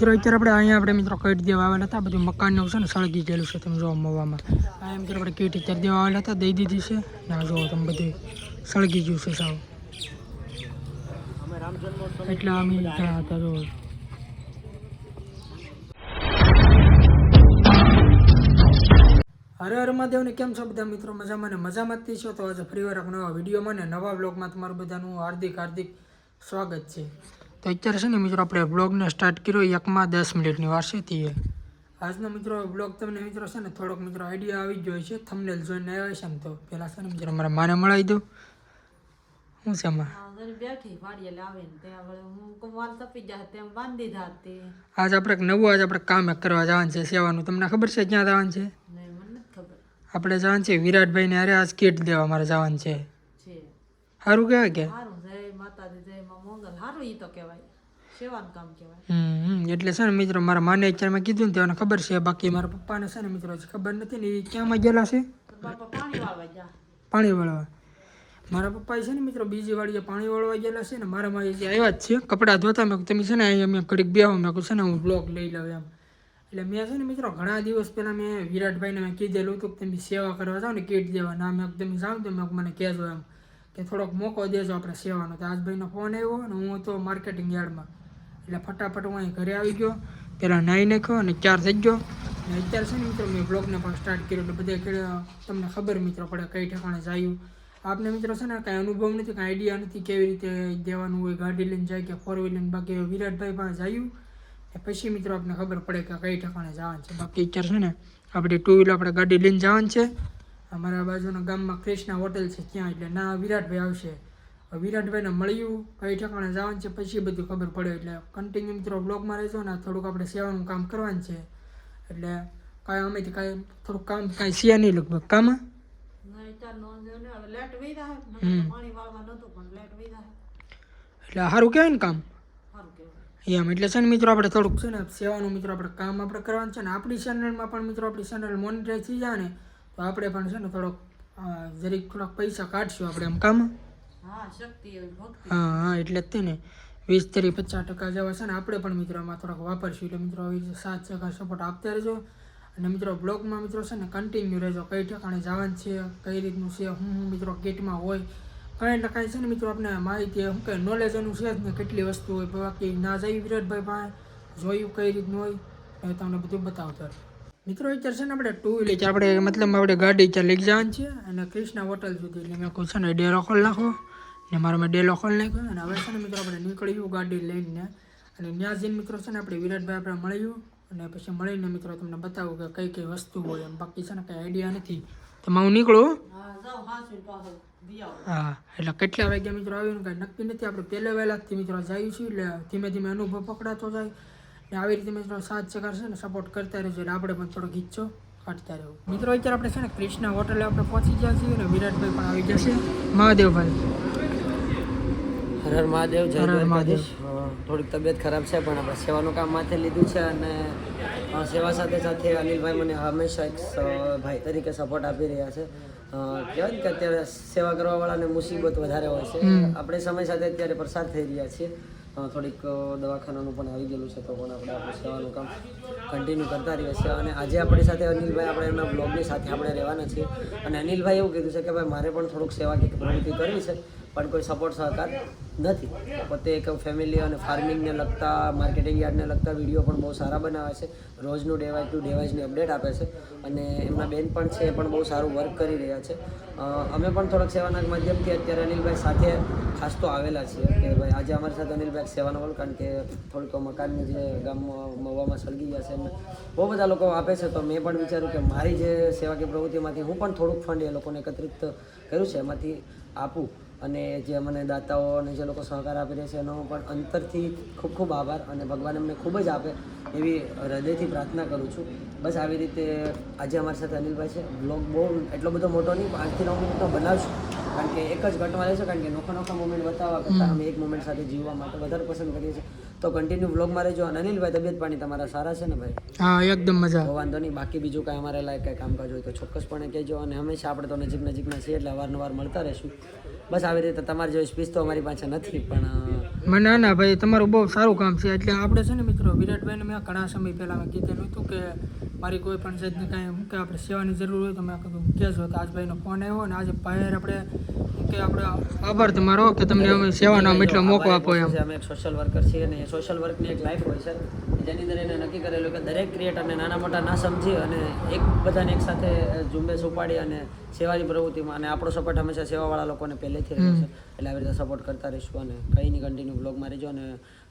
અત્યારે આપણે અહીંયા મિત્રો કીટ દેવા આવેલા હતા, બધું મકાનનું છે ને સળગી ગયેલું છે. તમે જોવા મળવામાં અહીંયા મિત્રો આપણે કીટ અત્યારે દેવા આવેલા હતા, દઈ દીધી છે. ના જોવો તમે બધું સળગી ગયું છે સાવ. એટલે અમે ગયા હતા જો. હરે હર મહાદેવને કેમ છો બધા મિત્રો? મજામાં ને મજામાં જ છો? તો આજે ફરીવાર એક નવા વિડીયોમાં ને નવા બ્લોગમાં તમારું બધાનું હાર્દિક સ્વાગત છે. તો અત્યારે છે ને મિત્રો આપણે બ્લોગને સ્ટાર્ટ કર્યો 1:10 મિનિટની વાર છે તે. આજનો મિત્રો બ્લોગ તમને મિત્રો છે ને થોડોક મિત્રો આઈડિયા આવી ગયો છે, થંબનેલ જોઈને આવ્યા છે ને. તો પહેલાં છે ને મિત્રો મારા માને મળાવી દઉં. શું છે એમાં? આજ આપણે એક નવું આપણે કામ કરવા જવાનું છે સેવાનું. તમને ખબર છે ક્યાં જવાનું છે? આપણે જવાનું છે વિરાટભાઈને અરે આજ કીટ દેવા મારે જવાનું છે. સારું કહેવાય કે? એટલે છે ને મિત્રો મારા માને અત્યારે મેં કીધું ને તેને ખબર છે, બાકી મારા પપ્પાને છે ને મિત્રો ખબર નથી ને એ ક્યાંમાં ગયેલા છે પાણી વાળવા. મારા પપ્પા છે ને મિત્રો બીજી વાડીએ પાણી વાળવા ગયેલા છે ને મારા માં આવ્યા જ છે કપડાં ધોતા. મેં તમે છે ને અહીંયા મેં ઘડીક બેહો, મેં કહું છે ને હું બ્લોગ લઈ લઉં એમ. એટલે મેં છે ને મિત્રો ઘણા દિવસ પહેલાં મેં વિરાટભાઈને મેં કીધેલું હતું કે તમે સેવા કરવા જાઓ ને કીટ દેવા. ના મેં તમે જાઓ તો મેં મને કહેજો એમ કે થોડોક મોકો દેજો આપણે સેવાનો. તો આજભાઈનો ફોન આવ્યો અને હું હતો માર્કેટિંગ યાર્ડમાં. એટલે ફટાફટ હું અહીં ઘરે આવી ગયો, પહેલાં નાહી નાખ્યો અને 4 થઈ ગયો. અને અત્યારે છે ને મિત્રો મેં બ્લોગને પણ સ્ટાર્ટ કર્યો. એટલે બધા તમને ખબર મિત્રો પડે કઈ ઠેકાણે જાયું. આપને મિત્રો છે ને કાંઈ અનુભવ નથી, કાંઈ આઈડિયા નથી કેવી રીતે દેવાનું હોય, ગાડી લઈને જાય કે 4 વ્હીલર. બાકી વિરાટભાઈ પાસે જાયું પછી મિત્રો આપણને ખબર પડે કે કઈ ઠેકાણે જવાનું છે. બાકી અત્યારે છે ને આપણે 2 વ્હીલર આપણે ગાડી લઈને જવાનું છે. અમારા બાજુના ગામમાં કૃષ્ણા હોટેલ છે ત્યાં. એટલે ના વિરાટભાઈ આવશે, વિરાટભાઈને મળ્યું કઈ ઠેકાણે જવાનું છે પછી બધું ખબર પડે. એટલે કન્ટિન્યુ મિત્રો બ્લોગમાં રહેજો ને. થોડુંક આપણે સેવાનું કામ કરવાનું છે. એટલે કાંઈ અમેથી કાંઈ થોડુંક કામ કાંઈ છે નહીં લગભગ કામ. એટલે સારું કહેવાય ને કામ એમ. એટલે છે ને મિત્રો આપણે થોડુંક છે ને સેવાનું મિત્રો આપણે કામ આપણે કરવાનું છે ને. આપણી ચેનલમાં પણ મિત્રો આપણી ચેનલ મોનિટાઈઝ થઈ જાય ને તો આપણે પણ છે ને થોડોક જરીક થોડાક પૈસા કાઢશું આપણે એમ કામ. હા એટલે જ તે ને 20-50% જેવા છે ને આપણે પણ મિત્રો એમાં થોડાક વાપરશું. એટલે મિત્રો આવી રીતે 7 સપોર્ટ આપતા રહેજો. અને મિત્રો બ્લોગમાં મિત્રો છે ને કન્ટિન્યુ રહેજો. કઈ ઠેકાણે જવાનું છે, કઈ રીતનું છે, હું મિત્રો કીટમાં હોય કાંઈ એટલે કાંઈ છે ને મિત્રો આપણે માહિતી શું કહે નોલેજ એનું છે જ ને કેટલી વસ્તુ હોય. બાકી ના જઈ વિરાટભાઈ પાસે જોયું કઈ રીતનું હોય એ તમને બધું બતાવતા. મિત્રો અત્યારે છે ને આપણે 2 વ્હીલર આપણે મતલબ આપણે ગાડી ત્યાં લઈ જવાની છે અને કૃષ્ણા હોટલ સુધી. એટલે મેં કહું છે ને ડેરો ખોલ નાખો ને મારો મેં ડેલો ખોલ નાખ્યો. અને હવે છે ને મિત્રો આપણે નીકળ્યું ગાડી લઈને. અને ત્યાં જઈને મિત્રો છે ને આપણે વિરાટભાઈ આપણે મળ્યું અને પછી મળીને મિત્રો તમને બતાવું કે કઈ કઈ વસ્તુ હોય એમ. બાકી છે ને કંઈ આઈડિયા નથી. તો હું નીકળું. હા એટલે કેટલા વાગ્યા મિત્રો આવ્યું ને કાંઈ નક્કી નથી. આપણે પહેલા વહેલાથી મિત્રો જઈએ છીએ એટલે ધીમે ધીમે અનુભવ પકડાતો જાય. ને આવી રીતે મિત્રો 7 છે ને સપોર્ટ કરતા રહેજો. એટલે આપણે પણ થોડોક ઈચ્છો કાઢતા રહેવું. મિત્રો અત્યારે આપણે છે ને કૃષ્ણા હોટલે આપણે પહોંચી ગયા છીએ અને વિરાટભાઈ પણ આવી જશે. મહાદેવભાઈ હર હર મહાદેવ. જય મહાદેવ. થોડીક તબિયત ખરાબ છે પણ આપણે સેવાનું કામ માથે લીધું છે. અને સેવા સાથે સાથે અનિલભાઈ મને હંમેશા એક ભાઈ તરીકે સપોર્ટ આપી રહ્યા છે. કહેવાય ને કે અત્યારે સેવા કરવાવાળાને મુસીબત વધારે હોય છે. આપણે સમય સાથે અત્યારે પસાર થઈ રહ્યા છીએ. થોડીક દવાખાનાનું પણ આવી ગયેલું છે તો પણ આપણે આપણું સેવાનું કામ કન્ટિન્યુ કરતા રહીએ છીએ. અને આજે આપણી સાથે અનિલભાઈ આપણે એમના બ્લોગની સાથે આપણે રહેવાના છીએ. અને અનિલભાઈ એવું કીધું છે કે ભાઈ મારે પણ થોડુંક સેવાકીય પ્રવૃત્તિ કરવી છે પણ કોઈ સપોર્ટ સહકાર નથી. પોતે એક ફેમિલી અને ફાર્મિંગને લગતા માર્કેટિંગ યાર્ડને લગતા વિડીયો પણ બહુ સારા બનાવે છે. રોજનું ડેવાઇઝ ટુ ડેવાઇઝની અપડેટ આપે છે. અને એમના બેન પણ છે એ પણ બહુ સારું વર્ક કરી રહ્યા છે. અમે પણ થોડાક સેવાના માધ્યમથી અત્યારે અનિલભાઈ સાથે ખાસ તો આવેલા છીએ કે ભાઈ આજે અમારી સાથે અનિલભાઈ સેવાનો બોલ. કારણ કે થોડીક મકાનની જે ગામમાં મવામાં સળગી ગયા છે એમને બહુ બધા લોકો આપે છે. તો મેં પણ વિચાર્યું કે મારી જે સેવાકીય પ્રવૃત્તિમાંથી હું પણ થોડુંક ફંડ એ લોકોને એકત્રિત કર્યું છે એમાંથી આપું. અને જે મને દાતાઓ અને જે લોકો સહકાર આપી રહ્યા છે એનો પણ અંતરથી ખૂબ ખૂબ આભાર. અને ભગવાન એમને ખૂબ જ આપે એવી હૃદયથી પ્રાર્થના કરું છું. બસ આવી રીતે આજે અમારી સાથે અનિલભાઈ છે. બ્લોગ બહુ એટલો બધો મોટો નહીં, 8 થી 9 મિનિટનો બનાવશું. કારણ કે એક જ ઘટમાં રહેશે. કારણ કે નોખા મોમેન્ટ બતાવવા કરતાં અમે એક મોમેન્ટ સાથે જીવવા માટે વધારે પસંદ કરીએ છીએ. તો કન્ટિન્યુ બ્લોગમાં રહેજો. અને અનિલભાઈ તબિયત પાણી તમારા સારા છે ને ભાઈ? હા એકદમ મજા. તો વાંધો નહીં. બાકી બીજું કાંઈ અમારે લાયક કાંઈ કામકાજ હોય તો ચોક્કસપણે કહેજો. અને હંમેશા આપણે તો નજીકના છીએ એટલે અવારનવાર મળતા રહીશું. બસ આવી રીતે તમારી જેવી સ્પીચ તો અમારી પાસે નથી, પણ ના ના ભાઈ તમારું બહુ સારું કામ છે. એટલે આપણે છે ને મિત્રો વિરાટભાઈને મેં ઘણા સમય પહેલાં મેં કીધેલું હતું કે મારી કોઈ પણ જાતની કાંઈ કે આપણે સેવાની જરૂર હોય તો મેં કીધું કહેજો. તો આજ ભાઈનો ફોન આવ્યો અને આજે ભાઈ આપણે કે આપણે આભાર તમારો કે તમને અમે સેવાનો એટલો મોકો આપો એમ. અમે એક સોશિયલ વર્કર છીએ અને એ સોશિયલ વર્કની એક લાઈફ હોય છે જેની અંદર એને નક્કી કરેલું કે દરેક ક્રિએટરને નાના મોટા ના સમજી અને એક બધાને એક સાથે ઝુંબેશ ઉપાડી અને સેવાની પ્રવૃત્તિમાં, અને આપણો સપોર્ટ હંમેશા સેવાવાળા લોકોને પહેલેથી રહ્યો છે. એટલે આવી રીતે સપોર્ટ કરતા રહીશું અને કંઈ નહીં કન્ટિન્યુ બ્લોગમાં રહેજો અને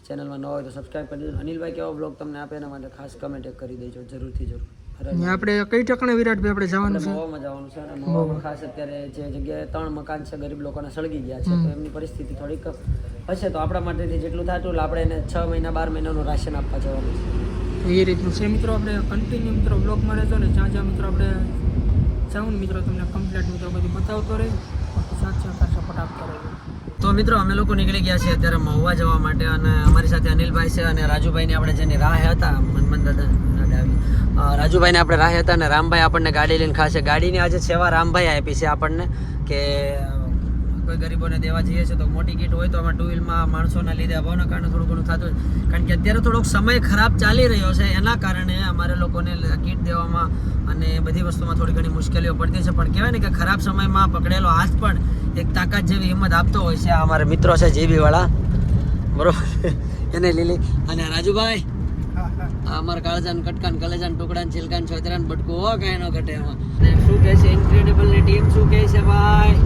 ચેનલમાં ન હોય તો સબસ્ક્રાઈબ કરી દેજો. અનિલભાઈ કેવો બ્લોગ તમને આપે એના માટે ખાસ કમેન્ટ એક કરી દેજો, જરૂરથી જરૂર. આપણે કઈ ઠેકાણે વિરાટભાઈ આપણે જવાનું છે? મહુવામાં જવાનું છે અને મહુવામાં ખાસ અત્યારે જે જગ્યાએ 3 મકાન છે ગરીબ લોકોને સળગી ગયા છે, તો એમની પરિસ્થિતિ થોડીક હશે, તો આપણા માટેથી જેટલું થતું એટલે આપણે એને 6 મહિના 12 મહિનાનું રાશન આપવા જવાનું છે. એ રીતનું છે મિત્રો. આપણે કન્ટિન્યુ મિત્રો બ્લોગમાં રહેજો ને જ્યાં જ્યાં મિત્રો આપણે જાઉં ને મિત્રો તમને કમ્પ્લીટ મિત્રો બધું બતાવતો રહે, સાથ સપોર્ટ આપતો રહે. તો મિત્રો અમે લોકો નીકળી ગયા છીએ અત્યારે મહુવા જવા માટે અને અમારી સાથે અનિલભાઈ છે અને રાજુભાઈને આપણે જેની રાહ હતા મનમન દાદા રાજુભાઈને આપણે રાહ હતા અને રામભાઈ આપણને ગાડી લઈને ખાશે. ગાડીની આજે સેવા રામભાઈ આપી છે આપણને કે કોઈ ગરીબોને દેવા જઈએ છીએ તો મોટી કીટ હોય તો આમાં 2 વ્હીલમાં માણસોના લીધે અભાવના કારણે થોડું ઘણું થતું, કારણ કે અત્યારે થોડોક સમય ખરાબ ચાલી રહ્યો છે એના કારણે અમારે લોકોને કીટ દેવામાં અને બધી વસ્તુમાં થોડી ઘણી મુશ્કેલીઓ પડતી છે. પણ કહેવાય ને કે ખરાબ સમયમાં પકડેલો હાથ પણ એક તાકાત જેવી હિંમત આપતો હોય છે. આ અમારા મિત્રો છે જીબી વાળા, બરોબર, એને લીલી અને રાજુભાઈ અમારા કાળજાન કટકાન કલેજાન ટુકડાન છિલકાન છોતરાન બટકું હો કાંઈ ન ઘટે એમાં. શું કહે છે ઇન્ક્રેડિબલ ની ટીમ, શું કહે છે ભાઈ?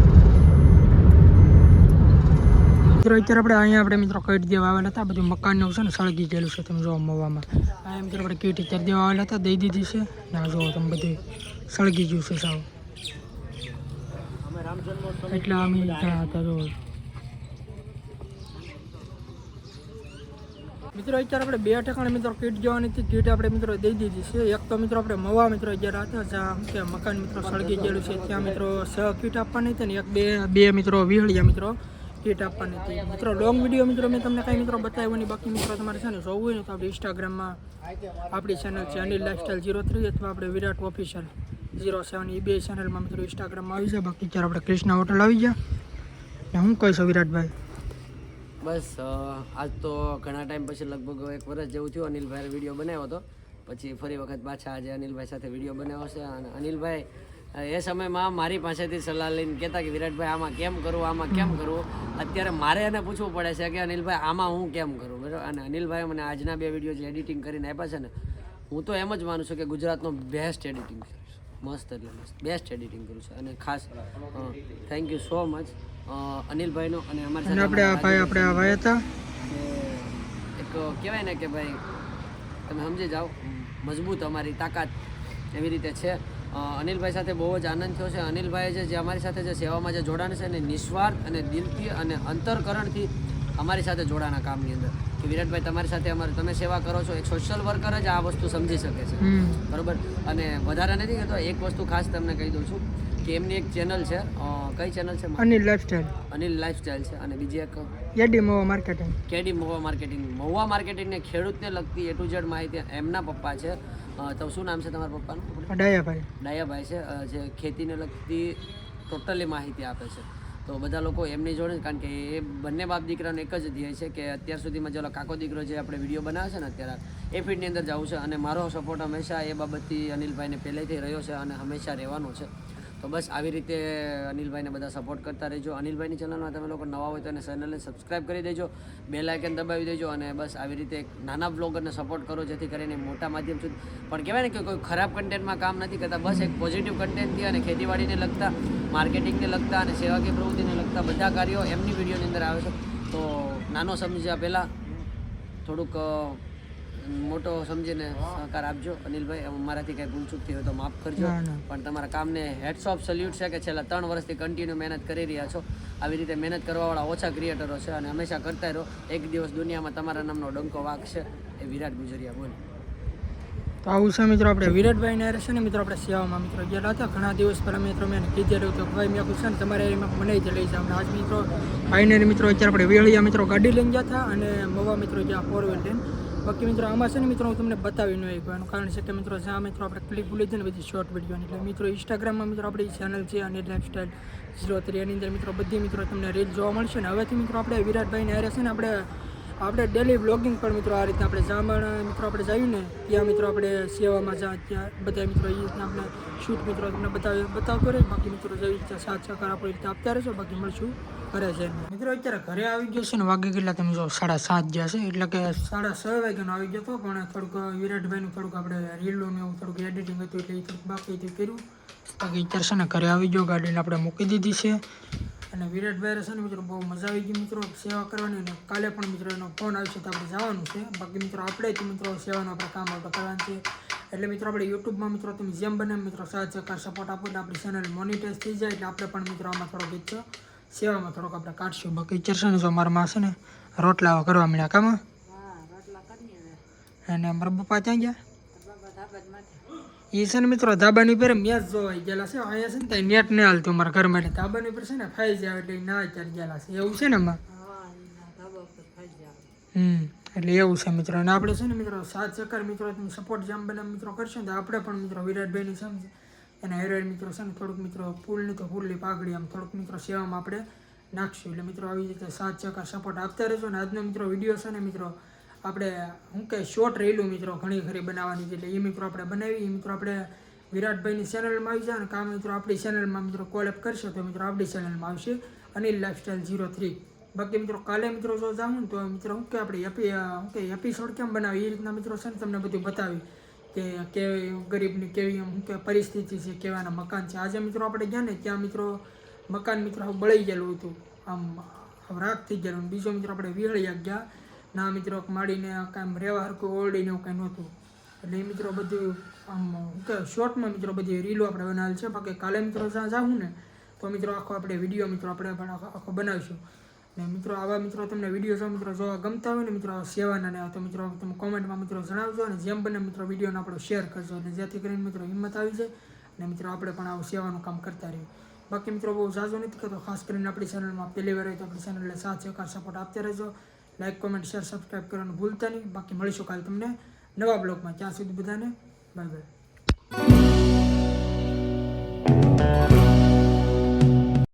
મિત્રો અત્યારે આપણે અહીંયા આપણે મિત્રો કીટ દેવા આવેલા હતા, બધું મકાનનું છે ને સળગી ગયેલું છે તમે જોવા મવામાં. અહીંયા મિત્રો આપણે કીટ અત્યારે દેવા આવેલા હતા, દઈ દીધી છે ને આ જોવો તમે બધું સળગી ગયું છે સાવ. એટલે અમે ત્યાં હતા જો મિત્રો. અત્યારે આપણે 2 ઠેકાણે મિત્રો કીટ જવાની હતી, કીટ આપણે મિત્રો દઈ દીધી છે. એક તો મિત્રો આપણે મવા મિત્રો જ્યારે હતા જ્યાં કે મકાન મિત્રો સળગી ગયેલું છે ત્યાં મિત્રો 6 કીટ આપવાની હતી ને એક બે મિત્રો વિહળિયા મિત્રો કીટ આપવાની હતી. મિત્રો લોંગ વિડીયો મિત્રો મેં તમને કાંઈ મિત્રો બતાવ્યો નહીં, બાકી મિત્રો તમારે છે ને જોવું હોય ને તો આપણે ઇન્સ્ટાગ્રામમાં આપણી ચેનલ છે અનિલ લાઇફસ્ટાઈલ 03 અથવા આપણે વિરાટ ઓફિશિયલ 07 એ 2 ચેનલમાં મિત્રો ઇન્સ્ટાગ્રામમાં આવી જાય. બાકી અત્યારે આપણે કૃષ્ણા હોટલ આવી ગયા ને હું કહીશું વિરાટભાઈ બસ આજ તો ઘણા ટાઈમ પછી લગભગ 1 વર્ષ જેવું થયું અનિલભાઈ વિડીયો બનાવ્યો હતો, પછી ફરી વખત પાછા આજે અનિલભાઈ સાથે વિડીયો બનાવ્યો છે. અને અનિલભાઈ એ સમયમાં મારી પાસેથી સલાહ લઈને કહેતા કે વિરાટભાઈ આમાં કેમ કરવું, આમાં કેમ કરવું. અત્યારે મારે એને પૂછવું પડે છે કે અનિલભાઈ આમાં હું કેમ કરું, બરાબર. અને અનિલભાઈ મને આજના 2 વિડીયો જે એડિટિંગ કરીને આપ્યા છે ને, હું તો એમ જ માનું છું કે ગુજરાતનો બેસ્ટ એડિટિંગ છે, મસ્ત એટલે મસ્ત બેસ્ટ એડિટિંગ કર્યું છે. અને ખાસ થેન્ક યુ સો મચ અનિલભાઈનો. અને અમારી સાથે આપણે આ ભાઈ હતા એક કહેવાય ને કે ભાઈ તમે સમજી જાઓ મજબૂત અમારી તાકાત એવી રીતે છે. અનિલભાઈ સાથે બહુ જ આનંદ થયો છે. અનિલભાઈએ જે અમારી સાથે જે સેવામાં જે જોડાણ છે ને નિસ્વાર્થ અને દિલથી અને અંતરકરણથી અમારી સાથે જોડાણા કામની અંદર કે વિરાટભાઈ તમારી સાથે અમારે તમે સેવા કરો છો. એક સોશિયલ વર્કર જ આ વસ્તુ સમજી શકે છે, બરાબર. અને વધારે નથી કહેતો, એક વસ્તુ ખાસ તમને કહી દઉં છું કે એમની એક ચેનલ છે, કઈ ચેનલ છે? અનિલ લાઇફસ્ટાઈલ. અનિલ લાઇફસ્ટાઈલ છે. અને બીજી એક કેડી મહુવા માર્કેટિંગ. કેડી મહુવા માર્કેટિંગ. મહુવા માર્કેટિંગને ખેડૂતને લગતી A to Z માહિતી એમના પપ્પા છે. તો શું નામ છે તમારા પપ્પાનું? ડાયાભાઈ છે, જે ખેતીને લગતી ટોટલી માહિતી આપે છે. તો બધા લોકો એમની જોડે, કારણ કે એ બંને બાપ દીકરાનો એક જ ધ્યેય છે કે અત્યાર સુધીમાં જેલો કાકો દીકરો જે આપણે વિડીયો બનાવે છે ને અત્યારે એ ફીલ્ડની અંદર જવું છે. અને મારો સપોર્ટ હંમેશા એ બાબતથી અનિલભાઈને પહેલેથી રહ્યો છે અને હંમેશા રહેવાનો છે. તો બસ આવી રીતે અનિલભાઈને બધા સપોર્ટ કરતા રહેજો. અનિલભાઈની ચેનલમાં તમે લોકો નવા હોય તો એને ચેનલને સબસ્ક્રાઈબ કરી દેજો, બેલ આઇકન દબાવી દેજો અને બસ આવી રીતે એક નાના બ્લોગરને સપોર્ટ કરો જેથી કરીને મોટા માધ્યમ સુધી. પણ કહેવાય ને કે કોઈ ખરાબ કન્ટેન્ટમાં કામ નથી કરતા, બસ એક પોઝિટિવ કન્ટેન્ટથી અને ખેતીવાડીને લગતા, માર્કેટિંગને લગતા અને સેવાકીય પ્રવૃત્તિને લગતા બધા કાર્યો એમની વિડીયોની અંદર આવે છે. તો નાનો સમજ્યા પહેલાં થોડુંક મોટો સમજીને સહકાર આપજો. અનિલભાઈ મારાથી કંઈ ભૂલચૂક થઈ હોય તો માફ કરજો, પણ તમારા કામને હેડ્સ ઓફ સલ્યુટ છે કે છેલ્લા 3 વર્ષથી કન્ટિન્યુ મહેનત કરી રહ્યા છો. આવી રીતે મહેનત કરવાવાળા ઓછા ક્રિએટરો છે અને હંમેશા કરતા રહો. એક દિવસ દુનિયામાં તમારા નામનો ડંકો વાગશે. એ વિરાટ ગુજરિયા બોલ. તો આવું છે મિત્રો આપણે વિરાટભાઈને છે ને મિત્રો આપણે સેવામાં મિત્રો ગયેલા હતા ઘણા દિવસ પહેલાં. મિત્રો મેં કીધેલું તો ભાઈ મેં પૂછ્યું ને તમારે એમાં મને જ લઈ જાવ. આજ મિત્રો ભાઈને મિત્રો અત્યારે આપણે વેળિયા મિત્રો ગાડી લઈને ગયા હતા અને મવા મિત્રો જ્યાં 4 વ્હીલ લઈને બાકી મિત્રો આમાં છે ને મિત્રો હું તમને બતાવી ન આવ્યો એનું કારણ છે કે મિત્રો જ્યાં મિત્રો આપણે ક્લિપ ભૂલી છે ને બધી શોર્ટ વિડીયોની એટલે મિત્રો ઇન્સ્ટાગ્રામમાં મિત્રો આપણી ચેનલ છે અને લાઈફસ્ટાઈલ 03 એની અંદર મિત્રો બધી મિત્રો તમને રીલ જોવા મળશે ને હવેથી મિત્રો આપણે વિરાટભાઈને હારે છે ને આપણે ડેલી બ્લોગિંગ પણ મિત્રો આ રીતના આપણે જામણ મિત્રો આપણે જઈએ ને ત્યાં મિત્રો આપણે સેવામાં જા ત્યાં બધા મિત્રો એ રીતના આપણે શૂટ મિત્રો તમને બતાવતો રહે બાકી મિત્રો જેવી રીતે સાથ સહકાર આપણી રીતે આપતા રહેશો બાકી મળશું ઘરે છે મિત્રો અત્યારે ઘરે આવી ગયો છે ને વાગે કેટલા તમે જો 7:30 ગયા છે એટલે કે 6:30 વાગ્યાનો આવી ગયો હતો પણ થોડુંક વિરાટભાઈનું થોડુંક આપણે રીલું ને એવું થોડુંક એડિટિંગ હતું એટલે એ થોડુંક બાકી હતું કર્યું બાકી અત્યારે છે ને ઘરે આવી ગયો ગાડીને આપણે મૂકી દીધી છે અને વિરાટભાઈ છે ને મિત્રો બહુ મજા આવી ગઈ મિત્રો સેવા કરવાની અને કાલે પણ મિત્રો એનો ફોન આવશે તો આપણે જવાનું છે બાકી મિત્રો આપણે મિત્રો સેવાનું આપણે કામ આપણે કરવાનું છે એટલે મિત્રો આપણે યુટ્યુબમાં મિત્રો તમે જેમ બને મિત્રો સાથ સહકાર સપોર્ટ આપો તો આપણી ચેનલ મોનિટાઈઝ થઈ જાય એટલે આપણે પણ મિત્રો આમાં થોડોક ઈચ્છો સેવામાં થોડોક આપણે કાઢશું બાકી ચરશે ને જો મારા માં છે ને રોટલા કરવા મળ્યા કામાં અને મારા પપ્પા ત્યાં ગયા એ છે ને મિત્રો ધાબાની ઉપર મેચ જોવાઈ ગયેલા છે અહીંયા છે ને ત્યાં નેટ નહીં હાલતું મારા ઘરમાં એટલે ધાબાની ઉપર છે ને ફાઈ જાય એટલે ના અત્યારે ગયેલા છે એવું છે ને એમાં એટલે એવું છે મિત્રો અને આપણે છે ને મિત્રો સાથ સહકાર મિત્રો તમે સપોર્ટ જેમ બને મિત્રો કરશો ને તો આપણે પણ મિત્રો વિરાટભાઈની સમજે એના હેરોઈન મિત્રો છે ને થોડુંક મિત્રો ફૂલની તો ફૂલની પાઘડી આમ થોડુંક મિત્રો સેવામાં આપણે નાખશું એટલે મિત્રો આવી રીતે સાથ સહકાર સપોર્ટ આપતા રહેજો ને આજનો મિત્રો વિડીયો છે ને મિત્રો આપણે શું કે શોર્ટ રેલું મિત્રો ઘણી ખરી બનાવવાની છે એટલે એ મિત્રો આપણે બનાવી એ મિત્રો આપણે વિરાટભાઈની ચેનલમાં આવી જાય ને કામ મિત્રો આપણી ચેનલમાં મિત્રો કોલેપ કરશો તો મિત્રો આપણી ચેનલમાં આવશે અનિલ લાઈફસ્ટાઈલ 03 બાકી મિત્રો કાલે મિત્રો જો જાઉં ને તો મિત્રો શું કે આપણે એપિસોડ કેમ બનાવી એ રીતના મિત્રો છે ને તમને બધું બતાવી કે કેવી ગરીબની કેવી શું કે પરિસ્થિતિ છે કેવાના મકાન છે આજે મિત્રો આપણે ગયા ને ત્યાં મિત્રો મકાન મિત્રો બળી ગયેલું હતું આમ રાખ થઈ ગયેલું બીજો મિત્રો આપણે વિહળિયા ગયા ના મિત્રો માડીને કાંઈ રહેવા હરખું ઓરડીને એવું કાંઈ નહોતું એટલે એ મિત્રો બધું આમ કે શોર્ટમાં મિત્રો બધી રીલો આપણે બનાવેલ છે બાકી કાલે મિત્રો જ્યાં જાઉં ને તો મિત્રો આખો આપણે વિડીયો મિત્રો આપણે પણ આખો બનાવીશું ને મિત્રો આવા મિત્રો તમને વિડીયો જો મિત્રો જોવા ગમતા હોય ને મિત્રો સેવાના ને તો મિત્રો તમે કોમેન્ટમાં મિત્રો જણાવજો અને જેમ બને મિત્રો વિડીયોને આપણો શેર કરજો અને જેથી કરીને મિત્રો હિંમત આવી જાય અને મિત્રો આપણે પણ આવું સેવાનું કામ કરતા રહીએ બાકી મિત્રો બહુ ઝાઝો નથી કરતો ખાસ કરીને આપણી ચેનલમાં પહેલી વાર હોય તો આપણી ચેનલને સાથ સહકાર સપોર્ટ આપતા રહેજો લાઈક કોમેન્ટ શેર સબસ્ક્રાઈબ કરવાનું ભૂલતા નહીં બાકી મળીશું કાલે તમને નવા બ્લોગમાં ત્યાં સુધી બધાને બાય બાય